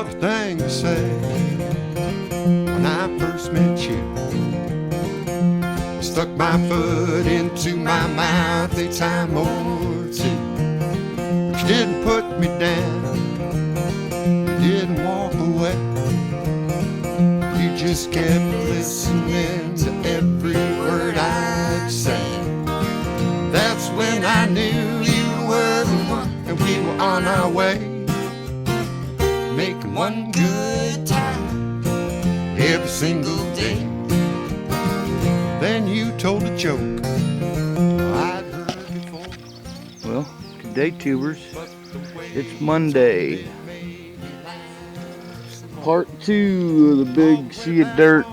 tough thing to say. When I first met you, I stuck my foot into my mouth a time or two. But you didn't put me down, you didn't walk away. You just kept listening to every word I'd say. That's when I knew you were the one, and we were on our way, making one good time every single day. Then you told a joke I'd heard before. Well, good day, tubers. It's Monday. Part 2 of the big sea of dirt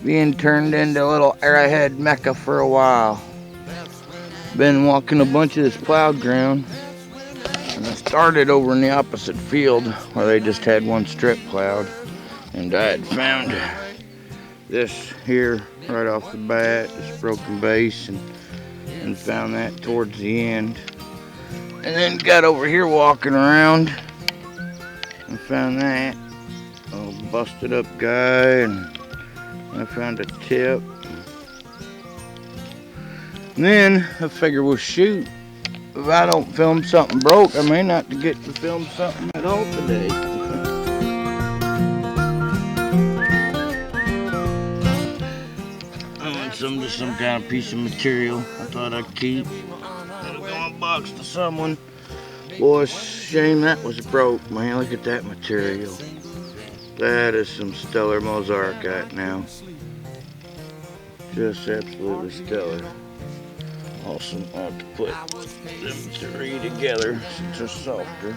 being turned into a little Arrowhead Mecca for a while. Been walking a bunch of this plowed ground, and I started over in the opposite field where they just had one strip plowed, and I had found this here right off the bat, this broken base, and found that towards the end, and then got over here walking around and found that busted up guy, and I found a tip. And then I figured, well, shoot, if I don't film something broke, I may not get to film something at all today. I want some kind of piece of material I thought I'd keep. It'll go in a box to someone. Boy, shame that was broke, man. Look at that material. That is some stellar mosaic now. Just absolutely stellar. Awesome. I'll have to put them three together since they're softer.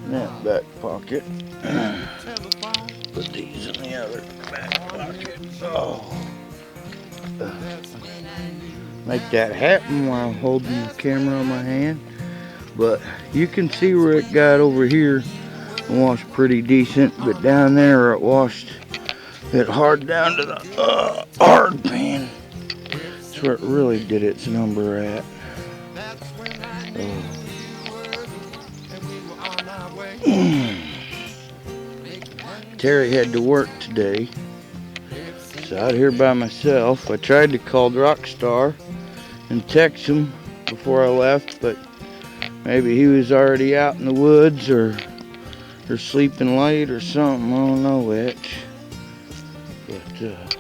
In that back pocket. Put these in the other back pocket. Oh. Make that happen while holding the camera on my hand. But you can see where it got over here and washed pretty decent, but down there it washed it hard down to the hard pan. That's where it really did its number at. Terry had to work today, so out here by myself. I tried to call Rockstar and text him before I left, but maybe he was already out in the woods or sleeping late or something. I don't know which. But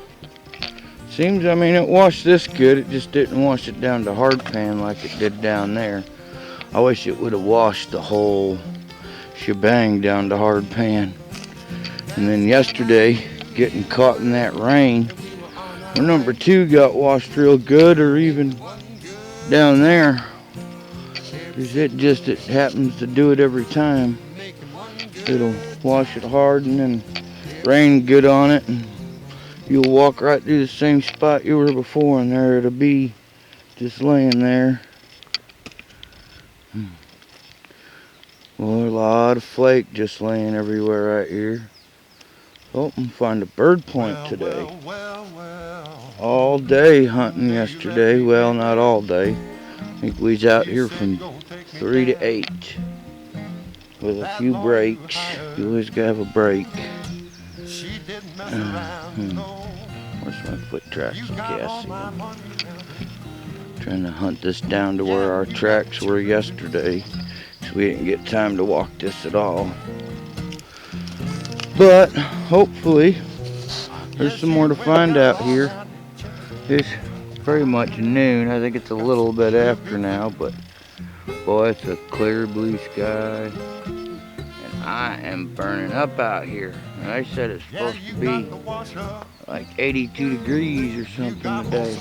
seems, I mean, it washed this good. It just didn't wash it down to hard pan like it did down there. I wish it would have washed the whole shebang down to hard pan. And then yesterday, getting caught in that rain, our number 2 got washed real good, or even down there. It happens to do it every time. It'll wash it hard and then rain good on it, and you'll walk right through the same spot you were before, and there it'll be just laying there. Well, a lot of flake just laying everywhere right here. Oh, I'm find a bird point today. All day hunting yesterday. Well, not all day. I think we was out here from 3 to 8 with a few breaks. You always gotta have a break. Where's my foot tracks? Okay, I see them. Trying to hunt this down to where our tracks were yesterday, so we didn't get time to walk this at all. But hopefully there's some more to find out here. It's pretty much noon. I think it's a little bit after now, but boy, it's a clear blue sky, and I am burning up out here. And they said it's supposed to be like 82 degrees or something today.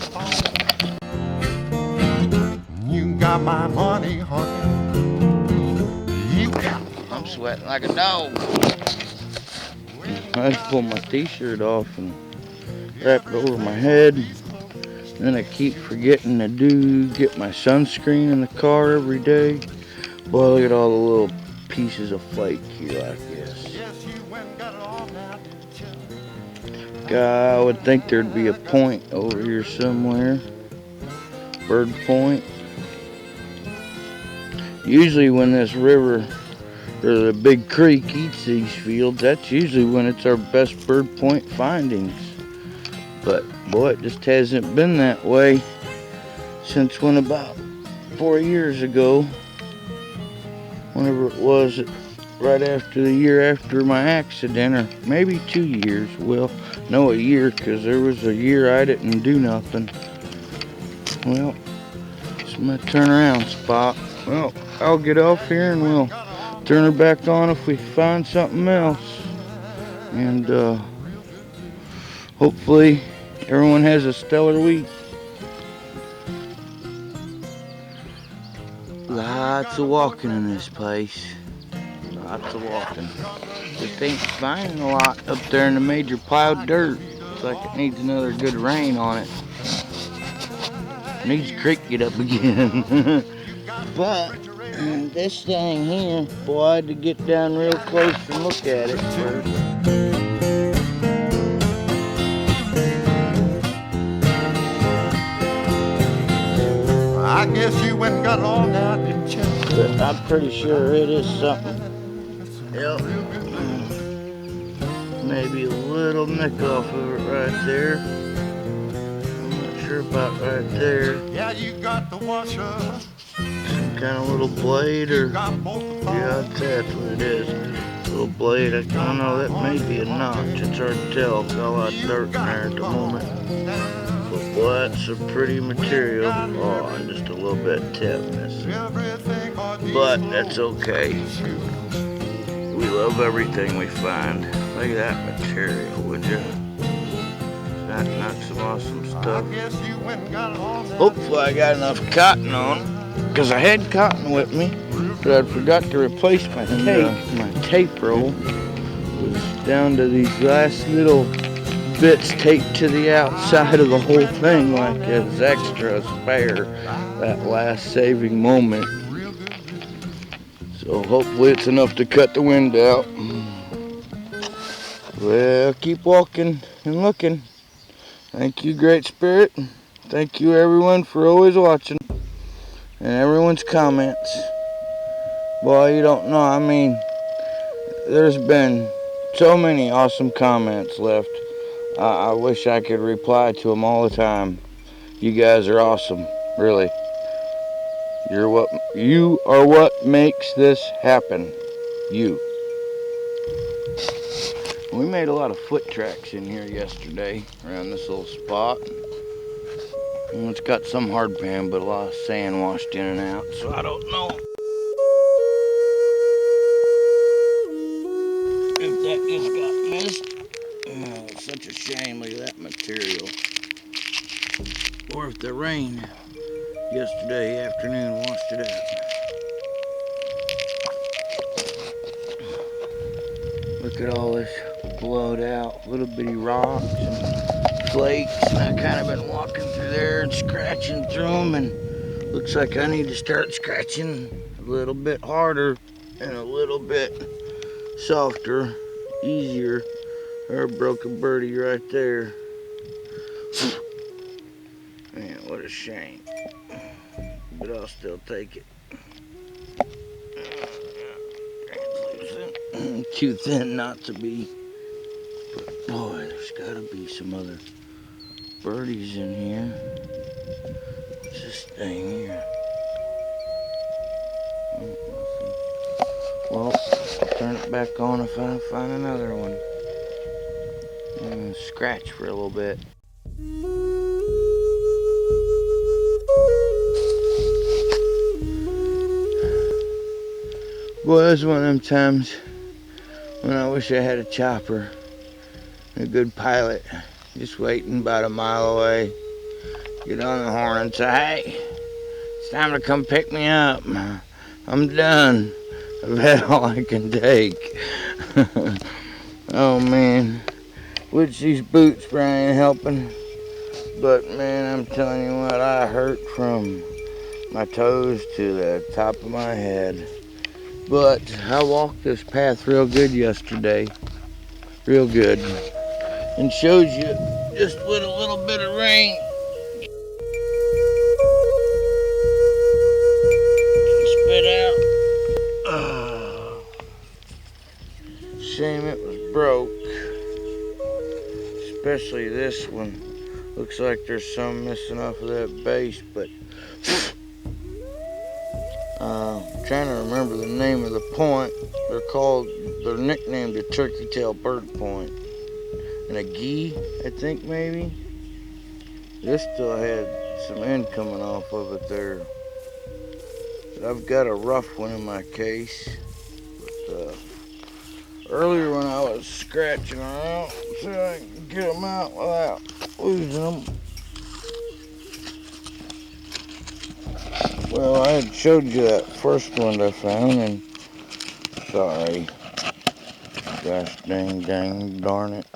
You got my money, honey. You got me. I'm sweating like a dog. I just pulled my t-shirt off and wrapped it over my head. Then I keep forgetting to get my sunscreen in the car every day. Boy, look at all the little pieces of flake here like this. God, I would think there'd be a point over here somewhere. Bird point. Usually when this river or the big creek eats these fields, that's usually when it's our best bird point findings. But boy, it just hasn't been that way since when about 4 years ago, whenever it was, right after the year after my accident, or maybe 2 years. Well, no, a year, because there was a year I didn't do nothing. Well, it's my turnaround spot. Well, I'll get off here and we'll turn her back on if we find something else. And hopefully everyone has a stellar week. Lots of walking in this place. Lots of walking. Just ain't finding a lot up there in the major plowed dirt. It's like it needs another good rain on it. Needs a creek to get up again. But this thing here, boy, I had to get down real close and look at it first. I guess you went and got all now, didn't you? But I'm pretty sure it is something. Yep. Maybe a little nick off of it right there. I'm not sure about right there. Yeah, you got the washer. Some kind of little blade, or yeah, that's what it is. Little blade. I don't know. That may be a notch. It's hard to tell. Got a lot of dirt in there at the moment. But boy, that's a pretty material. Oh, and just a little bit tip missing. But that's okay. We love everything we find. Look at that material, would you? That knocks some awesome stuff. Hopefully I got enough cotton on, because I had cotton with me, but I forgot to replace my tape. My tape roll was down to these last little bits taped to the outside of the whole thing, like it's extra spare, that last saving moment. So hopefully it's enough to cut the wind out. Well, keep walking and looking. Thank you, Great Spirit. Thank you, everyone, for always watching. And everyone's comments. Boy, you don't know. I mean, there's been so many awesome comments left. I wish I could reply to them all the time. You guys are awesome, really. You are what makes this happen. You. We made a lot of foot tracks in here yesterday around this little spot. And it's got some hard pan, but a lot of sand washed in and out, so I don't know if that just got missed. Oh, it's such a shame. Look at that material. Or if the rain yesterday afternoon washed it out. Look at all this blowed out little bitty rocks and flakes, and I kind of been walking through there and scratching through them, and looks like I need to start scratching a little bit harder and a little bit softer, easier. There broke a birdie right there. Man, what a shame. But I'll still take it. Translucent. Too thin not to be. But boy, there's gotta be some other birdies in here. What's this thing here? Oh, nothing. Well, I'll turn it back on if I find another one. Scratch for a little bit. Boy, it was one of them times when I wish I had a chopper, a good pilot, just waiting about a mile away. Get on the horn and say, hey, it's time to come pick me up. I'm done. I've had all I can take. Oh man, which these boots probably ain't helping. But man, I'm telling you what, I hurt from my toes to the top of my head. But I walked this path real good yesterday. Real good. And shows you just what a little bit of rain can spit out. shame it was broke. Especially this one. Looks like there's some missing off of that base, but I'm trying to remember the name of the point. They're nicknamed the Turkey Tail Bird Point. And a gee, I think maybe. This still had some end coming off of it there. But I've got a rough one in my case. But earlier when I was scratching them out, so I can get them out without losing them. Well, I had showed you that first one I found, and sorry. Gosh dang darn it.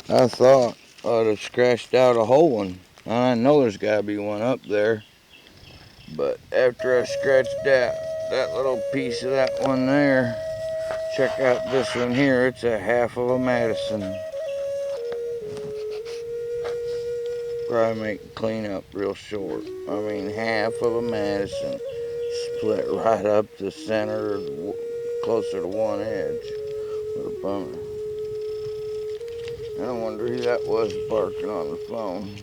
I thought I'd have scratched out a whole one. I know there's got to be one up there. But after I scratched out that little piece of that one there, check out this one here. It's a half of a Madison. Probably make cleanup real short. I mean, half of a Madison. Split right up the center, closer to one edge. What a bummer. I wonder who that was barking on the phone.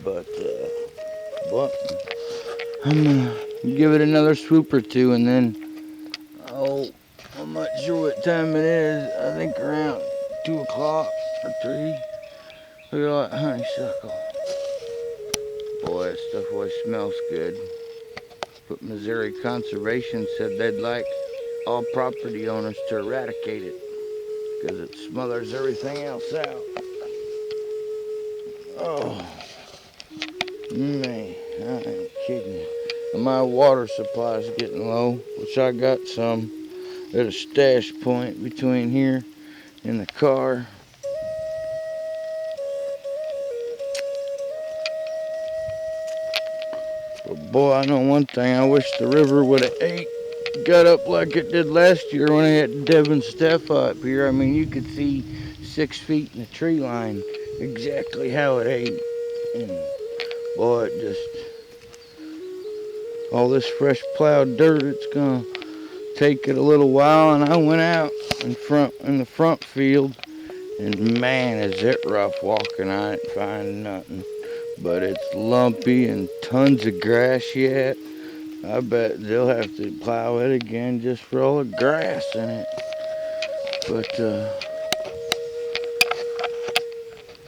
But I'm gonna give it another swoop or two, and then I'm not sure what time it is. I think around 2 o'clock or 3. Look at that honeysuckle. Boy, that stuff always smells good. But Missouri Conservation said they'd like all property owners to eradicate it because it smothers everything else out. Oh, man, I ain't kidding. And my water supply is getting low, which I got some at a stash point between here and the car. But boy, I know one thing. I wish the river would have got up like it did last year when I had Devin Steph up here. I mean, you could see 6 feet in the tree line exactly how it ate. And boy, it just, all this fresh plowed dirt, it's gonna take it a little while. And I went out in the front field, and man, is it rough walking. I ain't finding nothing. But it's lumpy and tons of grass yet. I bet they'll have to plow it again just for all the grass in it. But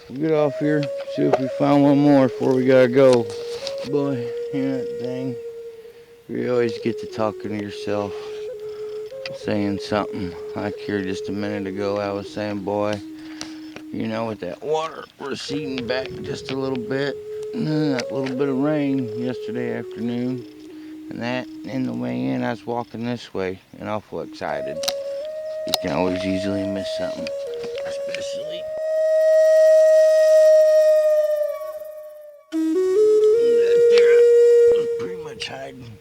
we'll get off here, see if we find one more before we gotta go. Boy, you know that thing. You always get to talking to yourself, saying something. Like here just a minute ago, I was saying, boy, you know, with that water receding back just a little bit, and then that little bit of rain yesterday afternoon, and that, and the way in, I was walking this way, and awful excited. You can always easily miss something, especially that there. I was pretty much hiding.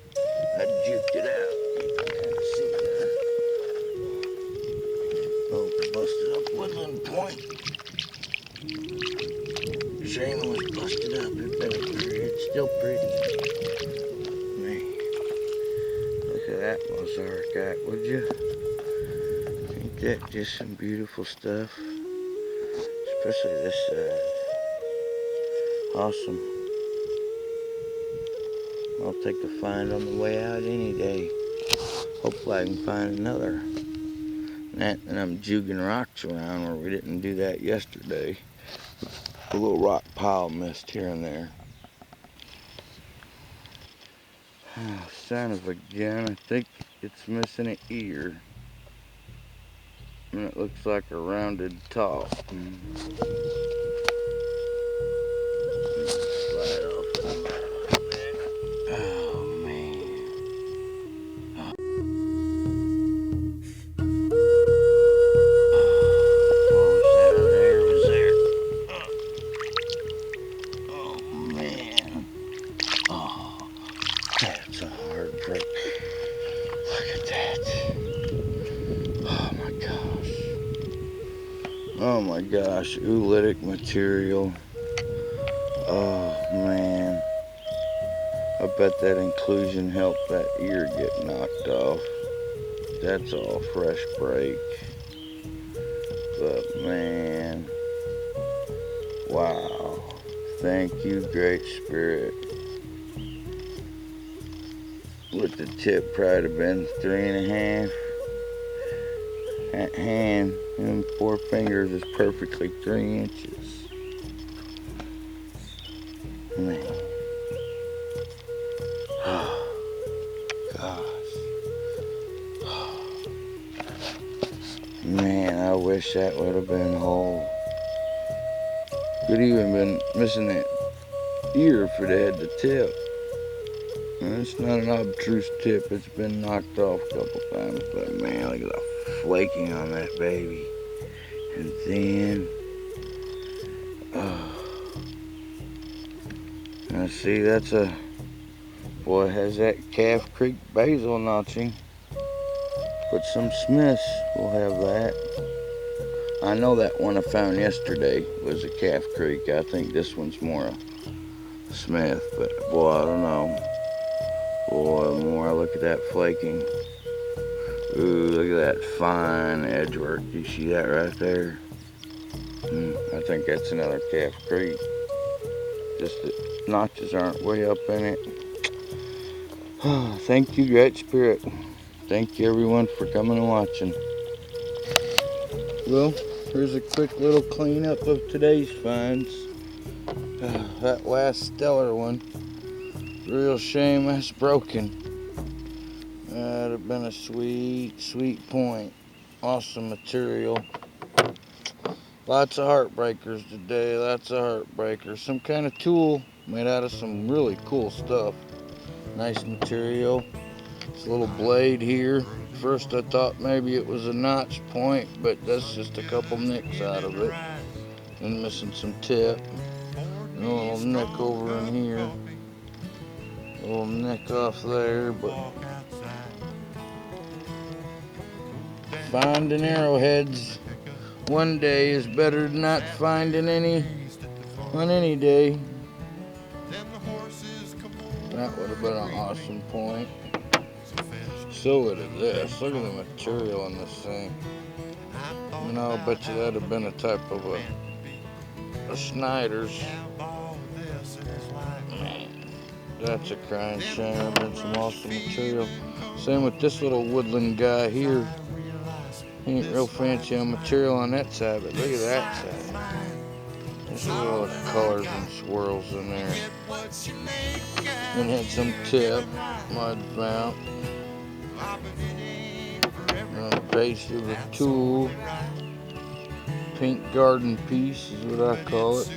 I juked it out. You can kind of see there. Oh, busted up Woodland Point. Shame it was busted up. It's still pretty. Man, look at that mosaic, would you? Ain't that just some beautiful stuff? Especially this side. Awesome. I'll take the find on the way out any day. Hopefully I can find another. And I'm jugging rocks around where we didn't do that yesterday. A little rock pile missed here and there. Oh, son of a gun, I think it's missing an ear. And it looks like a rounded top. Slide off a little bit. Oh, man. That's a hard break. Look at that. Oh my gosh. Oh my gosh. Oolitic material. Oh man. A bet that inclusion helped that ear get knocked off. That's all fresh brake. But man, wow. Thank you, Great Spirit. With the tip probably have been 3.5. That hand and 4 fingers is perfectly 3 inches. Man. Gosh. Man, I wish that would have been whole. Could even been missing that ear if it had the tip. And it's not an obtruse tip, it's been knocked off a couple times, but man, look at the flaking on that baby. And then, now see, that's a, boy, has that Calf Creek basil notching. But some Smiths will have that. I know that one I found yesterday was a Calf Creek. I think this one's more a Smith, but boy, I don't know. Boy, the more I look at that flaking. Ooh, look at that fine edge work. You see that right there? I think that's another Calf Creek. Just the notches aren't way up in it. Thank you, Great Spirit. Thank you, everyone, for coming and watching. Well, here's a quick little cleanup of today's finds. That last stellar one. Real shame that's broken. That'd have been a sweet, sweet point. Awesome material. Lots of heartbreakers today. Lots of heartbreakers. Some kind of tool made out of some really cool stuff. Nice material. This little blade here. First I thought maybe it was a notch point, but that's just a couple nicks out of it. And missing some tip. And a little nick over in here. A little nick off there, but finding arrowheads one day is better than not finding any on any day. That would have been an awesome point. So look at this. Look at the material on this thing. You know, I bet you that'd have been a type of a Schneider's. Man, that's a crying shame. I've been some awesome material. Same with this little woodland guy here. He ain't real fancy on material on that side, but look at that side. There's all the colors and swirls in there. And had some tip, mud mount. On the base of the tool. Pink garden piece is what I call it.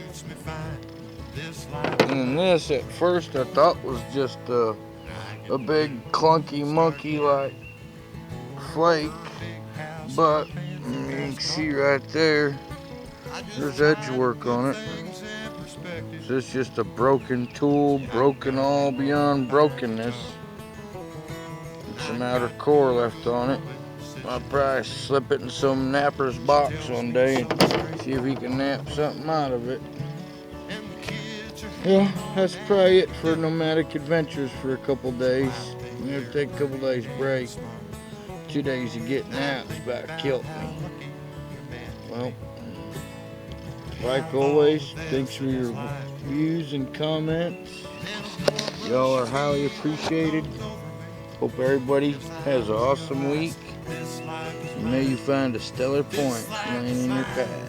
And then this at first I thought was just a big clunky monkey like flake. But you can see right there, there's edge work on it. So it's just a broken tool, broken all beyond brokenness. And some outer core left on it. I'll probably slip it in some napper's box one day and see if he can nap something out of it. Well, that's probably it for Nomadic Adventures for a couple days. I'm going to take a couple days break. 2 days of getting naps about killed me. Well, like always, thanks for your views and comments. Y'all are highly appreciated. Hope everybody has an awesome week. And may you find a stellar point laying in your path.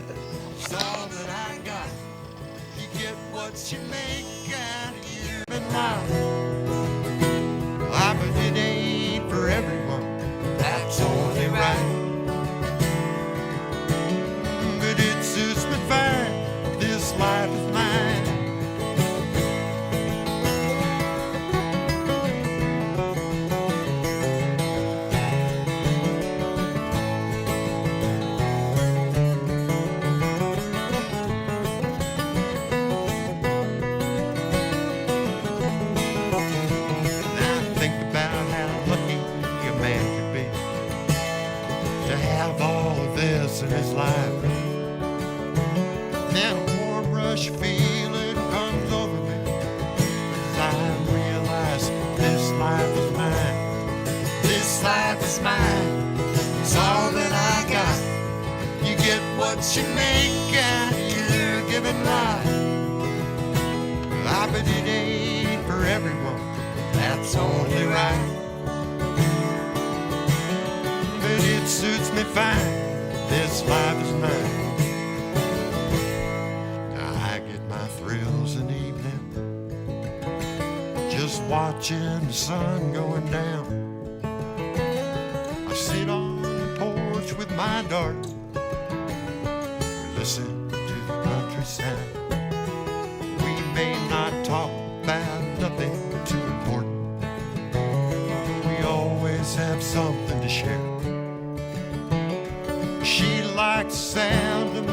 But it ain't for everyone. That's only right. But it suits me fine, this life of mine. Now think about how lucky a man could be to have all of this in his life. Then a warm rush feeling comes over me as I realize that's mine. It's all that I got. You get what you make and you're giving life. I bet it ain't for everyone, that's only right. But it suits me fine, this life is mine. I get my thrills in the evening, just watching the sun going down. I sit on the porch with my daughter, listen to the countryside. We may not talk about nothing too important, we always have something to share. She likes the sound of